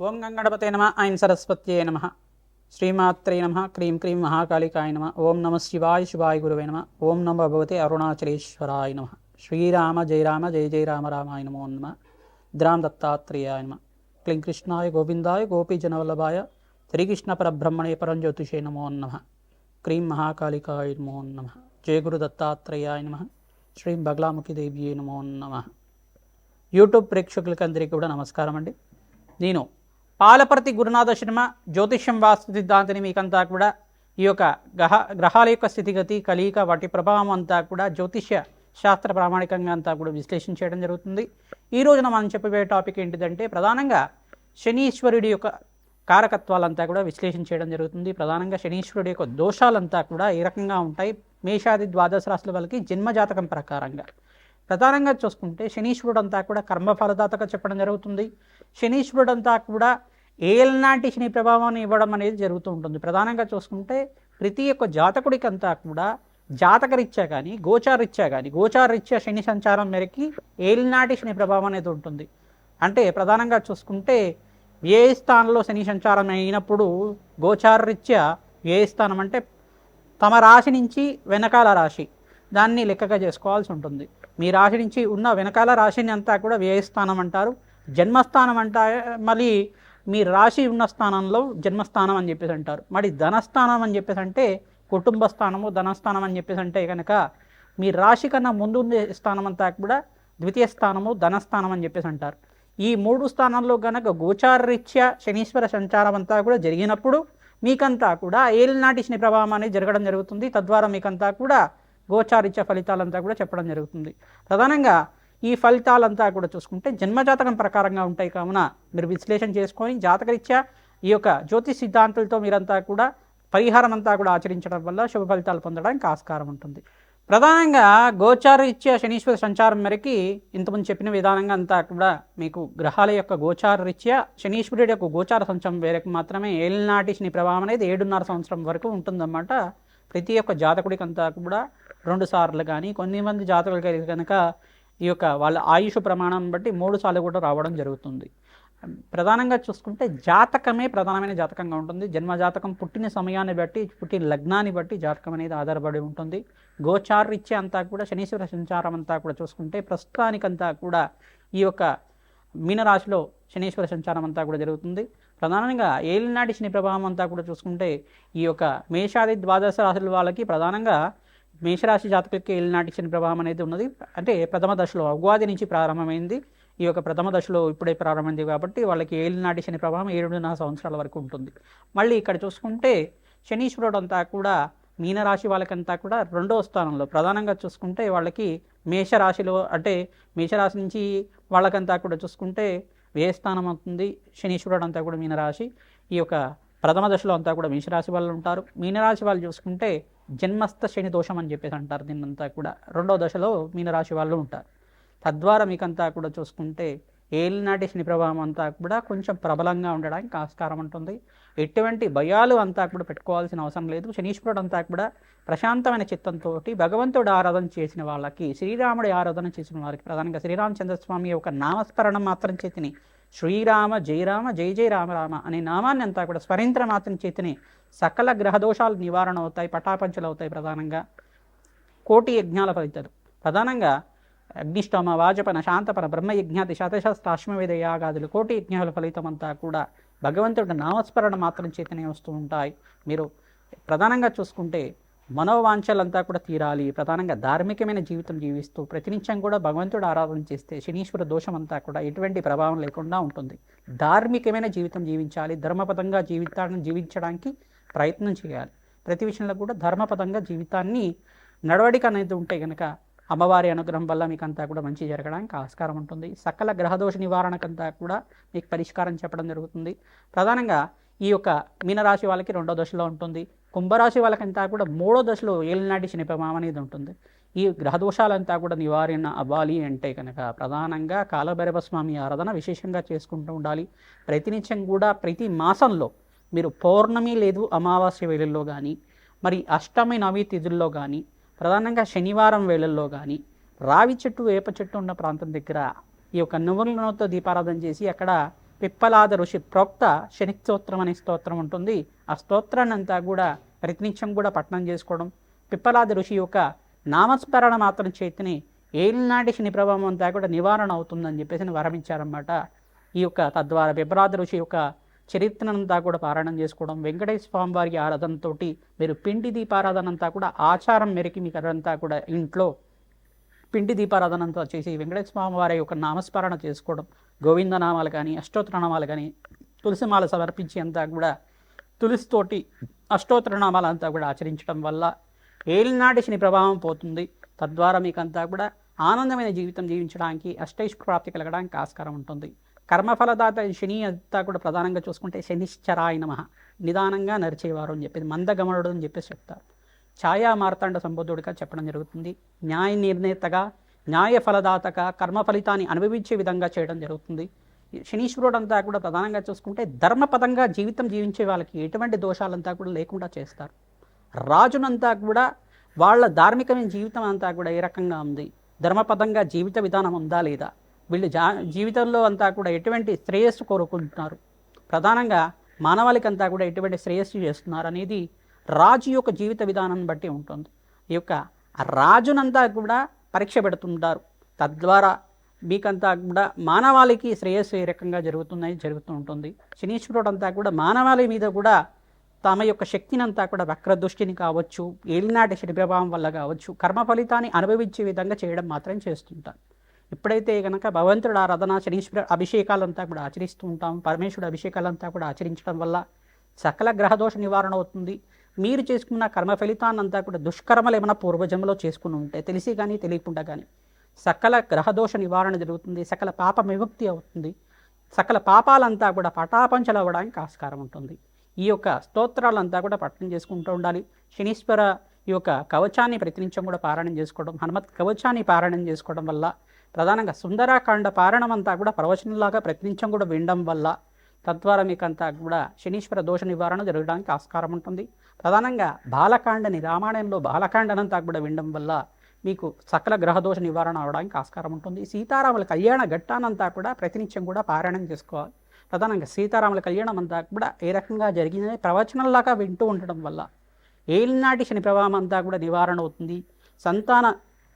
ఓం గంగణపతే నమ ఐం సరస్వత్యే నమ శ్రీమాత్రే నమ క్రీం క్రీం మహాకాళికాయ నమ ఓం నమ శివాయ శివాయ గురువే నమ ఓం నమ భగవతే అరుణాచలేశ్వరాయ నమ శ్రీరామ జయ రామ జయ జయ రామ రామాయ నమో నమ ద్రాం దత్తాత్రేయాయ నమ క్లీం కృష్ణాయ గోవిందాయ గోపీజనవల్లభాయ శ్రీకృష్ణ పరబ్రహ్మణే పరంజ్యోతిషే నమో నమ క్రీం మహాకాళికాయ నమో నమ జయ గురు దత్తాత్రేయాయ నమ శ్రీం బగలాముఖి దేవ్యే నమో నమ. యూట్యూబ్ ప్రేక్షకులకందరికీ కూడా నమస్కారం అండి. నేను పాలపర్తి గురునాథ శర్మ జ్యోతిష్యం వాస్తు సిద్ధాంతిని మీకంతా కూడా ఈ యొక్క గ్రహాల యొక్క స్థితిగతి కలియిక వాటి ప్రభావం అంతా కూడా జ్యోతిష్య శాస్త్ర ప్రామాణికంగా అంతా కూడా విశ్లేషణ చేయడం జరుగుతుంది. ఈ రోజున మనం చెప్పబోయే టాపిక్ ఏంటిదంటే ప్రధానంగా శనీశ్వరుడి యొక్క కారకత్వాలంతా కూడా విశ్లేషణ చేయడం జరుగుతుంది. ప్రధానంగా శనీశ్వరుడి యొక్క దోషాలంతా కూడా ఏ రకంగా ఉంటాయి మేషాది ద్వాదశ రాశుల వాళ్ళకి జన్మజాతకం ప్రకారంగా. ప్రధానంగా చూసుకుంటే శనీశ్వరుడు అంతా కూడా కర్మఫలదాతగా చెప్పడం జరుగుతుంది. శనీశ్వరుడు అంతా కూడా ఏలనాటి శని ప్రభావాన్ని ఇవ్వడం అనేది జరుగుతూ ఉంటుంది. ప్రధానంగా చూసుకుంటే ప్రతి ఒక్క జాతకుడికి అంతా కూడా జాతకరీత్యా కానీ గోచారరీత్యా శని సంచారం మేరకి ఏలనాటి శని ప్రభావం అనేది ఉంటుంది. అంటే ప్రధానంగా చూసుకుంటే ఏ స్థానంలో శని సంచారం అయినప్పుడు గోచారరీత్యా ఏ స్థానం అంటే తమ రాశి నుంచి వెనకాల రాశి దాన్ని లెక్కగా చేసుకోవాల్సి ఉంటుంది. మీ రాశి నుంచి ఉన్న వెనకాల రాశిని అంతా కూడా వ్యయస్థానం అంటారు. జన్మస్థానం మళ్ళీ మీ రాశి ఉన్న స్థానంలో జన్మస్థానం అని చెప్పేసి అంటారు. మరి ధనస్థానం అని చెప్పేసి అంటే కుటుంబ స్థానము, ధనస్థానం అని చెప్పేసి అంటే కనుక మీ రాశి కన్నా ముందు ఉండే స్థానం అంతా కూడా ద్వితీయ స్థానము, ధనస్థానం అని చెప్పేసి అంటారు. ఈ మూడు స్థానాల్లో కనుక గోచారరీత్యా శనీశ్వర సంచారం అంతా కూడా జరిగినప్పుడు మీకంతా కూడా ఏలినాటి శని ప్రభావం అనేది జరగడం జరుగుతుంది. తద్వారా మీకంతా కూడా గోచారీత్యా ఫలితాలంతా కూడా చెప్పడం జరుగుతుంది. ప్రధానంగా ఈ ఫలితాలంతా కూడా చూసుకుంటే జన్మజాతకం ప్రకారంగా ఉంటాయి కావున మీరు విశ్లేషణ చేసుకొని జాతకరీత్యా ఈ యొక్క జ్యోతిష్ సిద్ధాంతులతో మీరంతా కూడా పరిహారం అంతా కూడా ఆచరించడం వల్ల శుభ ఫలితాలు పొందడానికి ఆస్కారం ఉంటుంది. ప్రధానంగా గోచారరీత్యా శనీశ్వర సంచారం మేరకి ఇంతకుముందు చెప్పిన విధానంగా అంతా కూడా మీకు గ్రహాల యొక్క గోచారరీత్యా శనీశ్వరుడి యొక్క గోచార సంచారం మేరకు మాత్రమే ఏలినాటి శని ప్రభావం అనేది 7.5 సంవత్సరం వరకు ఉంటుందన్నమాట. ప్రతి ఒక్క జాతకుడికి అంతా కూడా 2 సార్లు కానీ కొన్ని మంది జాతకులకి కనుక ఈ యొక్క వాళ్ళ ఆయుష్ ప్రమాణం బట్టి 3 సార్లు కూడా రావడం జరుగుతుంది. ప్రధానంగా చూసుకుంటే జాతకమే ప్రధానమైన జాతకంగా ఉంటుంది. జన్మజాతకం పుట్టిన సమయాన్ని బట్టి పుట్టిన లగ్నాన్ని బట్టి జాతకం అనేది ఆధారపడి ఉంటుంది. గోచారరీత్యా అంతా కూడా శనీశ్వర సంచారం అంతా కూడా చూసుకుంటే ప్రస్తుతానికంతా కూడా ఈ యొక్క మీనరాశిలో శనీశ్వర సంచారం అంతా కూడా జరుగుతుంది. ప్రధానంగా ఏలినాటి శని ప్రభావం అంతా కూడా చూసుకుంటే ఈ యొక్క మేషాది ద్వాదశ రాశుల వాళ్ళకి ప్రధానంగా మేషరాశి జాతకులకి ఏలినాటి శని ప్రభావం అనేది ఉన్నది. అంటే ప్రథమ దశలో ఉగాది నుంచి ప్రారంభమైంది. ఈ యొక్క ప్రథమ దశలో ఇప్పుడే ప్రారంభమైంది కాబట్టి వాళ్ళకి ఏలినాటి శని ప్రభావం 7.5 సంవత్సరాల వరకు ఉంటుంది. మళ్ళీ ఇక్కడ చూసుకుంటే శనీశ్వరుడు అంతా కూడా మీనరాశి వాళ్ళకంతా కూడా 2వ స్థానంలో ప్రధానంగా చూసుకుంటే వాళ్ళకి మేషరాశిలో అంటే మేషరాశి నుంచి వాళ్ళకంతా కూడా చూసుకుంటే వ్యయస్థానం అవుతుంది. శనీశ్వరుడు అంతా కూడా మీనరాశి. ఈ యొక్క ప్రథమ దశలో అంతా కూడా మేషరాశి వాళ్ళు ఉంటారు. మీనరాశి వాళ్ళు చూసుకుంటే జన్మస్థ శని దోషం అని చెప్పేసి అంటారు. దీన్నంతా కూడా 2వ దశలో మీనరాశి వాళ్ళు ఉంటారు. తద్వారా మీకంతా కూడా చూసుకుంటే ఏలినాటి శని ప్రభావం అంతా కూడా కొంచెం ప్రబలంగా ఉండడానికి ఆస్కారం ఉంటుంది. ఎటువంటి భయాలు అంతా కూడా పెట్టుకోవాల్సిన అవసరం లేదు. శనీశ్వరుడు అంతా కూడా ప్రశాంతమైన చిత్తంతో భగవంతుడు ఆరాధన చేసిన వాళ్ళకి, శ్రీరాముడి ఆరాధన చేసిన వారికి ప్రధానంగా శ్రీరామచంద్రస్వామి యొక్క నామస్మరణం మాత్రం చేతిని శ్రీరామ జయ రామ జయ జయ రామ రామ అనే నామాన్ని అంతా కూడా స్మరించడం మాత్రం చేతిని సకల గ్రహదోషాలు నివారణ అవుతాయి, పటాపంచలు అవుతాయి. ప్రధానంగా కోటి యజ్ఞాల ఫలితాలు ప్రధానంగా అగ్నిష్టోమ, వాజపన, శాంతపన, బ్రహ్మయజ్ఞాతి, శతశస్త్రాశ్వమేధ యాగాదులు కోటి యజ్ఞాల ఫలితం అంతా కూడా భగవంతుడి నామస్మరణ మాత్రం చేతనే వస్తూ ఉంటాయి. మీరు ప్రధానంగా చూసుకుంటే మనోవాంఛలంతా కూడా తీరాలి. ప్రధానంగా ధార్మికమైన జీవితం జీవిస్తూ ప్రతినిత్యం కూడా భగవంతుడు ఆరాధన చేస్తే శనీశ్వర దోషం అంతా కూడా ఎటువంటి ప్రభావం లేకుండా ఉంటుంది. ధార్మికమైన జీవితం జీవించాలి. ధర్మపదంగా జీవితాన్ని జీవించడానికి ప్రయత్నం చేయాలి. ప్రతి విషయంలో కూడా ధర్మపదంగా జీవితాన్ని నడవడిక అనేది ఉంటే కనుక అమ్మవారి అనుగ్రహం వల్ల మీకు అంతా కూడా మంచి జరగడానికి ఆస్కారం ఉంటుంది. సకల గ్రహదోష నివారణకంతా కూడా మీకు పరిష్కారం చెప్పడం జరుగుతుంది. ప్రధానంగా ఈ యొక్క మీనరాశి వాళ్ళకి 2వ దశలో ఉంటుంది. కుంభరాశి వాళ్ళకంతా కూడా 3వ దశలో ఏలినాటి శని ప్రభావం అనేది ఉంటుంది. ఈ గ్రహదోషాలంతా కూడా నివారణ అవ్వాలి అంటే కనుక ప్రధానంగా కాలభైరవ స్వామి ఆరాధన విశేషంగా చేసుకుంటూ ఉండాలి. ప్రతినిత్యం కూడా ప్రతి మాసంలో మీరు పౌర్ణమి లేదు అమావాస్య వేళల్లో కానీ, మరి అష్టమి నవమి తిథుల్లో కానీ, ప్రధానంగా శనివారం వేళల్లో కానీ రావి చెట్టు వేప చెట్టు ఉన్న ప్రాంతం దగ్గర ఈ యొక్క నువ్వుల నూనెతో దీపారాధన చేసి అక్కడ పిప్పలాద ఋషి ప్రోక్త శని స్తోత్రం అనే స్తోత్రం ఉంటుంది. ఆ స్తోత్రాన్ని అంతా కూడా ప్రతినిత్యం కూడా పఠనం చేసుకోవడం, పిప్పలాద ఋషి యొక్క నామస్మరణ మాత్రం చేతిని ఏలినాటి శని ప్రభావం అంతా కూడా నివారణ అవుతుందని చెప్పేసి వరమించారన్నమాట. ఈ యొక్క తద్వారా పిప్పలాద ఋషి యొక్క చరిత్రనంతా కూడా పారాయణం చేసుకోవడం, వెంకటేశ్వర స్వామి వారి ఆరాధనతో మీరు పిండి దీపారాధన అంతా కూడా ఆచారం మేరకి మీకు అదంతా కూడా ఇంట్లో పిండి దీపారాధన అంతా చేసి వెంకటేశ్వర స్వామి వారి యొక్క నామస్మరణ చేసుకోవడం, గోవిందనామాలు కానీ అష్టోత్తరనామాలు కానీ తులసిమాల సమర్పించి అంతా కూడా తులసితోటి అష్టోత్తరనామాలు అంతా కూడా ఆచరించడం వల్ల ఏలినాటి శని ప్రభావం పోతుంది. తద్వారా మీకంతా కూడా ఆనందమైన జీవితం జీవించడానికి అష్టైశ్వర్య ప్రాప్తి కలగడానికి ఆస్కారం ఉంటుంది. కర్మఫలదాత శని అంతా కూడా ప్రధానంగా చూసుకుంటే శనిశ్చరాయ నమః, నిదానంగా నడిచేవారు అని చెప్పేసి, మందగమనుడు అని చెప్పేసి చెప్తారు. ఛాయా మార్తాండ సంబోధుడిగా చెప్పడం జరుగుతుంది. న్యాయ నిర్ణేతగా, న్యాయ ఫలదాతగా, కర్మ ఫలితాన్ని అనుభవించే విధంగా చేయడం జరుగుతుంది. శనీశ్వరుడు అంతా కూడా ప్రధానంగా చూసుకుంటే ధర్మపదంగా జీవితం జీవించే వాళ్ళకి ఎటువంటి దోషాలంతా కూడా లేకుండా చేస్తారు. రాజునంతా కూడా వాళ్ళ ధార్మికమైన జీవితం అంతా కూడా ఏ రకంగా ఉంది, ధర్మపదంగా జీవిత విధానం ఉందా లేదా, వీళ్ళు జీవితంలో అంతా కూడా ఎటువంటి శ్రేయస్సు కోరుకుంటున్నారు, ప్రధానంగా మానవాళికంతా కూడా ఎటువంటి శ్రేయస్సు చేస్తున్నారు అనేది రాజు యొక్క జీవిత విధానాన్ని బట్టి ఉంటుంది. ఈ యొక్క రాజునంతా కూడా పరీక్ష పెడుతుంటారు. తద్వారా మీకంతా కూడా మానవాళికి శ్రేయస్సు ఏ రకంగా జరుగుతూ ఉంటుంది. శనీశ్వరుడు అంతా కూడా మానవాళి మీద కూడా తమ యొక్క శక్తిని అంతా కూడా వక్రదృష్టిని కావచ్చు, ఏలినాటి శని ప్రభావం వల్ల కావచ్చు, కర్మ ఫలితాన్ని అనుభవించే విధంగా చేయడం మాత్రం చేస్తుంటారు. ఎప్పుడైతే కనుక భగవంతుడు ఆరాధన, శనీశ్వర అభిషేకాలంతా కూడా ఆచరిస్తూ ఉంటాం, పరమేశ్వరుడు అభిషేకాలంతా కూడా ఆచరించడం వల్ల సకల గ్రహదోష నివారణ అవుతుంది. మీరు చేసుకున్న కర్మ ఫలితాన్నంతా కూడా దుష్కర్మలు ఏమైనా పూర్వజంలో చేసుకుని ఉంటే తెలిసి కానీ తెలియకుండా కానీ సకల గ్రహదోష నివారణ జరుగుతుంది, సకల పాప విముక్తి అవుతుంది, సకల పాపాలంతా కూడా పటాపంచలు అవ్వడానికి ఆస్కారం ఉంటుంది. ఈ యొక్క స్తోత్రాలంతా కూడా పఠనం చేసుకుంటూ ఉండాలి. శనీశ్వర ఈ యొక్క కవచాన్ని ప్రతినిత్యం కూడా పారాయణం చేసుకోవడం, హనుమత్ కవచాన్ని పారాయణం చేసుకోవడం వల్ల, ప్రధానంగా సుందరాకాండ పారాయణం అంతా కూడా ప్రవచనంలాగా ప్రతినిత్యం కూడా వినడం వల్ల తద్వారా మీకంతా కూడా శనీశ్వర దోష నివారణ జరగడానికి ఆస్కారం ఉంటుంది. ప్రధానంగా బాలకాండని, రామాయణంలో బాలకాండనంతా కూడా వినడం వల్ల మీకు సకల గ్రహదోష నివారణ అవడానికి ఆస్కారం ఉంటుంది. సీతారాముల కళ్యాణ ఘట్టానంతా కూడా ప్రతినిత్యం కూడా పారాయణం చేసుకోవాలి. ప్రధానంగా సీతారాముల కళ్యాణం అంతా కూడా ఏ రకంగా జరిగిందని ప్రవచనంలాగా వింటూ ఉండడం వల్ల ఏలినాటి శని ప్రభావం అంతా కూడా నివారణ అవుతుంది, సంతాన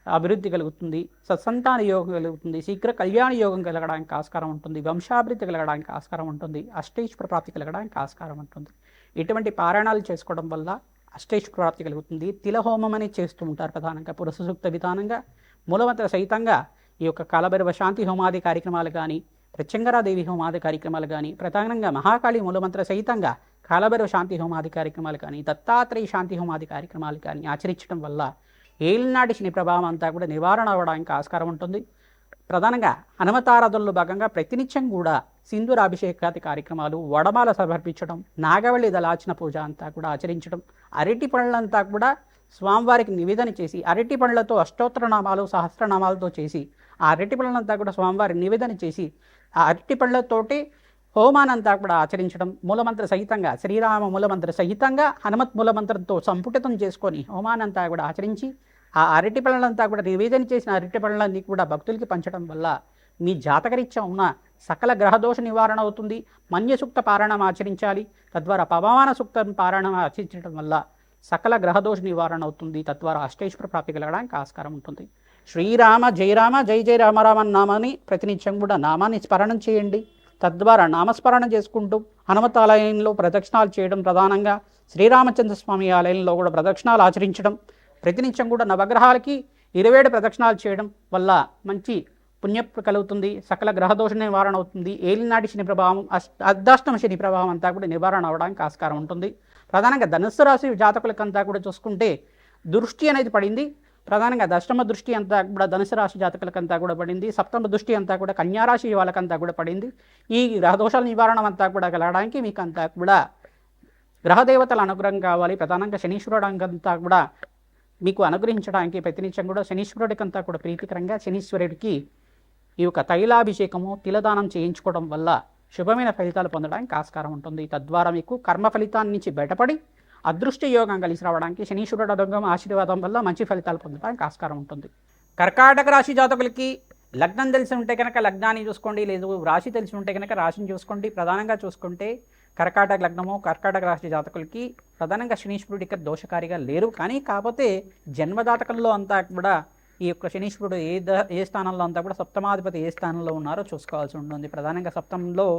అభివృద్ధి కలుగుతుంది, సత్సంతాన యోగం కలుగుతుంది, శీఘ్ర కళ్యాణ యోగం కలగడానికి ఆస్కారం ఉంటుంది, వంశాభివృద్ధి కలగడానికి ఆస్కారం ఉంటుంది, అష్టైశ్వర్య ప్రాప్తి కలగడానికి ఆస్కారం ఉంటుంది. ఇటువంటి పారాయణాలు చేసుకోవడం వల్ల అష్టైశ్వర్య ప్రాప్తి కలుగుతుంది. తిలహోమం అనేది చేస్తూ ఉంటారు. ప్రధానంగా పురుష సూక్త విధానంగా మూలమంత్ర సహితంగా ఈ యొక్క కాలభైరవ శాంతి హోమాది కార్యక్రమాలు కానీ, ప్రత్యంగరాదేవి హోమాది కార్యక్రమాలు కానీ, ప్రధానంగా మహాకాళి మూలమంత్ర సహితంగా కాలభైరవ శాంతి హోమాది కార్యక్రమాలు కానీ, దత్తాత్రేయ శాంతి హోమాది కార్యక్రమాలు కానీ ఆచరించడం వల్ల ఏలినాటి శని ప్రభావం అంతా కూడా నివారణ అవ్వడానికి ఆస్కారం ఉంటుంది. ప్రధానంగా హనుమతారాధనలో భాగంగా ప్రతినిత్యం కూడా సింధూరాభిషేకాది కార్యక్రమాలు, వడమాల సమర్పించడం, నాగవల్లి దళార్చన పూజ అంతా కూడా ఆచరించడం, అరటి పళ్ళంతా కూడా స్వామివారికి నివేదన చేసి, అరటి పళ్ళతో అష్టోత్తరనామాలు సహస్రనామాలతో చేసి ఆ అరటి పళ్ళంతా కూడా స్వామివారికి నివేదన చేసి ఆ అరటి పళ్ళతోటి హోమానంతా కూడా ఆచరించడం, మూలమంత్ర సహితంగా శ్రీరామ మూలమంత్ర సహితంగా హనుమత్ మూలమంత్రంతో సంపుటితం చేసుకొని హోమానంతా కూడా ఆచరించి ఆ అరటి పళ్ళంతా కూడా నివేదన చేసిన అరటి పళ్ళన్నీ కూడా భక్తులకి పంచడం వల్ల మీ జాతకరీత్యా ఉన్న సకల గ్రహదోష నివారణ అవుతుంది. మన్య సూక్త పారాయణం ఆచరించాలి. తద్వారా పవమాన సూక్త పారాయణం ఆచరించడం వల్ల సకల గ్రహదోష నివారణ అవుతుంది. తద్వారా అష్టైశ్వర్య ప్రాప్తి కలగడానికి ఆస్కారం ఉంటుంది. శ్రీరామ జయ రామ జయ జయ రామ రామ నామాన్ని ప్రతినిత్యం కూడా నామాన్ని స్మరణం చేయండి. తద్వారా నామస్మరణ చేసుకుంటూ హనుమత్ ఆలయంలో ప్రదక్షిణాలు చేయడం, ప్రధానంగా శ్రీరామచంద్ర స్వామి ఆలయంలో కూడా ప్రదక్షిణాలు ఆచరించడం, ప్రతినిత్యం కూడా నవగ్రహాలకి 27 ప్రదక్షిణాలు చేయడం వల్ల మంచి పుణ్య కలుగుతుంది. సకల గ్రహదోష నివారణ అవుతుంది. ఏలినాటి శని ప్రభావం, అర్ధాష్టమ శని ప్రభావం అంతా కూడా నివారణ అవడానికి ఆస్కారం ఉంటుంది. ప్రధానంగా ధనుస్సు రాశి జాతకులకంతా కూడా చూసుకుంటే దృష్టి అనేది పడింది. ప్రధానంగా దశమ దృష్టి అంతా కూడా ధనుసు రాశి జాతకులకంతా కూడా పడింది. సప్తమ దృష్టి అంతా కూడా కన్యారాశి వాళ్ళకంతా కూడా పడింది. ఈ గ్రహదోషాల నివారణ అంతా కూడా కలగడానికి మీకు అంతా కూడా గ్రహదేవతల అనుగ్రహం కావాలి. ప్రధానంగా శనీశ్వరుడు అంతా కూడా మీకు అనుగ్రహించడానికి ప్రతినిత్యం కూడా శనీశ్వరుడికంతా కూడా ప్రీతికరంగా శనీశ్వరుడికి ఈ యొక్క తైలాభిషేకము, తిలదానం చేయించుకోవడం వల్ల శుభమైన ఫలితాలు పొందడానికి ఆస్కారం ఉంటుంది. తద్వారా మీకు కర్మ ఫలితాన్ని నుంచి బయటపడి అదృష్ట యోగం కలిసి రావడానికి శనీశ్వరుడు అనుగ్రహం ఆశీర్వాదం వల్ల మంచి ఫలితాలు పొందడానికి ఆస్కారం ఉంటుంది. కర్కాటక రాశి జాతకులకి లగ్నం తెలిసి ఉంటే కనుక లగ్నాన్ని చూసుకోండి, లేదు రాశి తెలిసి ఉంటే కనుక రాశిని చూసుకోండి. ప్రధానంగా చూసుకుంటే కర్కాటక లగ్నము కర్కాటక రాశి జాతకులకి ప్రధానంగా శనీశ్వరుడు ఇక్కడ దోషకారిగా లేరు. కానీ కాకపోతే జన్మజాతకంలో అంతా కూడా ఈ యొక్క శనీశ్వరుడు ఏ స్థానంలో అంతా కూడా సప్తమాధిపతి ఏ స్థానంలో ఉన్నారో చూసుకోవాల్సి ఉంటుంది. ప్రధానంగా సప్తమంలో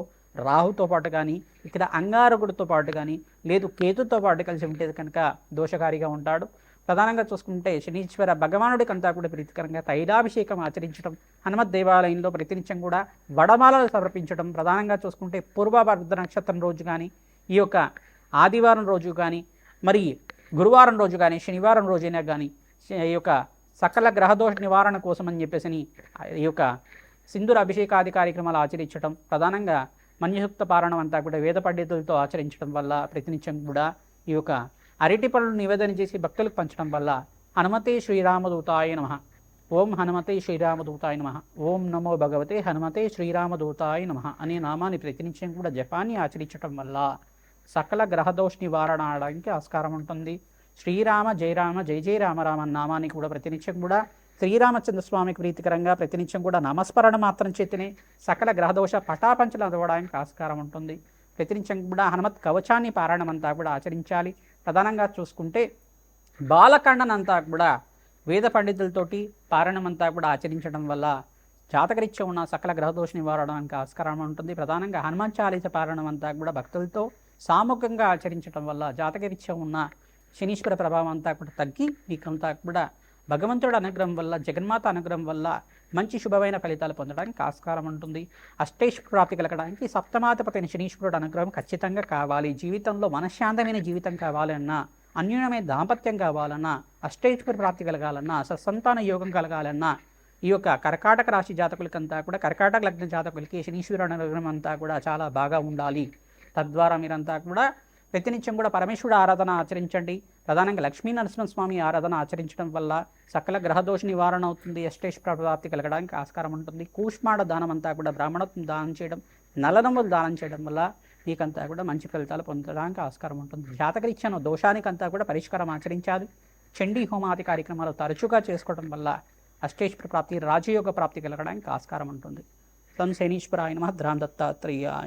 రాహుతో పాటు కానీ ఇక్కడ అంగారకుడితో పాటు కానీ లేదు కేతుతో పాటు కలిసి ఉంటే కనుక దోషకారిగా ఉంటాడు. ప్రధానంగా చూసుకుంటే శనీశ్వర భగవానుడికి అంతా కూడా ప్రీతికరంగా తైలాభిషేకం ఆచరించడం, హనుమత్ దేవాలయంలో ప్రతినిత్యం కూడా వడమాలలు సమర్పించడం, ప్రధానంగా చూసుకుంటే పూర్వభద్ర నక్షత్రం రోజు కానీ ఈ యొక్క ఆదివారం రోజు కానీ మరి గురువారం రోజు కానీ శనివారం రోజైనా కానీ ఈ యొక్క సకల గ్రహదోష నివారణ కోసం అని చెప్పేసి ఈ యొక్క సింధూర అభిషేకాది కార్యక్రమాలు ఆచరించడం, ప్రధానంగా మన్యయుక్త పారణం అంతా కూడా వేద పండితులతో ఆచరించడం వల్ల ప్రతినిత్యం కూడా ఈ యొక్క అరటి పనులు నివేదన చేసి భక్తులకు పంచడం వల్ల హనుమతే శ్రీరామదూతాయ నమః, ఓం హనుమతే శ్రీరామదూతాయ నమః, ఓం నమో భగవతే హనుమతే శ్రీరామదూతాయ నమః అనే నామాన్ని ప్రతినిత్యం కూడా జపాన్ని ఆచరించడం వల్ల సకల గ్రహదోష నివారణ అవడానికి ఆస్కారం ఉంటుంది. శ్రీరామ జయ రామ జయ జయ రామ రామ నామాన్ని కూడా ప్రతినిత్యం కూడా శ్రీరామచంద్ర స్వామికి ప్రీతికరంగా ప్రతినిత్యం కూడా నామస్మరణ మాత్రం చేతనే సకల గ్రహదోష పటాపంచలు అవ్వడానికి ఆస్కారం ఉంటుంది. ప్రతినిత్యం కూడా హనుమత్ కవచాన్ని పారాయణం అంతా కూడా ఆచరించాలి. ప్రధానంగా చూసుకుంటే బాలకాండన్ అంతా కూడా వేద పండితులతోటి పారాయణం అంతా కూడా ఆచరించడం వల్ల జాతకరీత్యా ఉన్న సకల గ్రహదోష నివారణకు ఆస్కారం ఉంటుంది. ప్రధానంగా హనుమాన్ చాలీస పారాయణం అంతా కూడా భక్తులతో సామూహికంగా ఆచరించడం వల్ల జాతకరీత్యా ఉన్న శనీశ్వర ప్రభావం అంతా కూడా తగ్గి మీకంతా కూడా భగవంతుడు అనుగ్రహం వల్ల జగన్మాత అనుగ్రహం వల్ల మంచి శుభమైన ఫలితాలు పొందడానికి ఆస్కారం ఉంటుంది. అష్టైశ్వర ప్రాప్తి కలగడానికి సప్తమాధిపతి శనీశ్వరుడు అనుగ్రహం ఖచ్చితంగా కావాలి. జీవితంలో మనశ్శాంతమైన జీవితం కావాలన్నా, అన్యోన్యమైన దాంపత్యం కావాలన్నా, అష్టైశ్వర ప్రాప్తి కలగాలన్నా, సత్సంతాన యోగం కలగాలన్నా ఈ యొక్క కర్కాటక రాశి జాతకులకంతా కూడా కర్కాటక లగ్న జాతకులకి శనీశ్వరుడు అనుగ్రహం అంతా కూడా చాలా బాగా ఉండాలి. తద్వారా మీరంతా కూడా ప్రతినిత్యం కూడా పరమేశ్వరుడు ఆరాధన ఆచరించండి. ప్రధానంగా లక్ష్మీ నరసింహస్వామి ఆరాధన ఆచరించడం వల్ల సకల గ్రహదోష నివారణ అవుతుంది. అష్టైశ్వర ప్రాప్తి కలగడానికి ఆస్కారం ఉంటుంది. కూష్మాడ దానం అంతా కూడా బ్రాహ్మణత్వం దానం చేయడం, నల్లనములు దానం చేయడం వల్ల మీకంతా కూడా మంచి ఫలితాలు పొందడానికి ఆస్కారం ఉంటుంది. జాతకరీత్యా దోషానికంతా కూడా పరిష్కారం ఆచరించాలి. చండీ హోమాది కార్యక్రమాలు తరచుగా చేసుకోవడం వల్ల అష్టైశ్వర ప్రాప్తి రాజయోగ ప్రాప్తి కలగడానికి ఆస్కారం ఉంటుంది. తం శనీశ్వరాయ నమః, ధ్రాం దత్తాత్రేయాయ.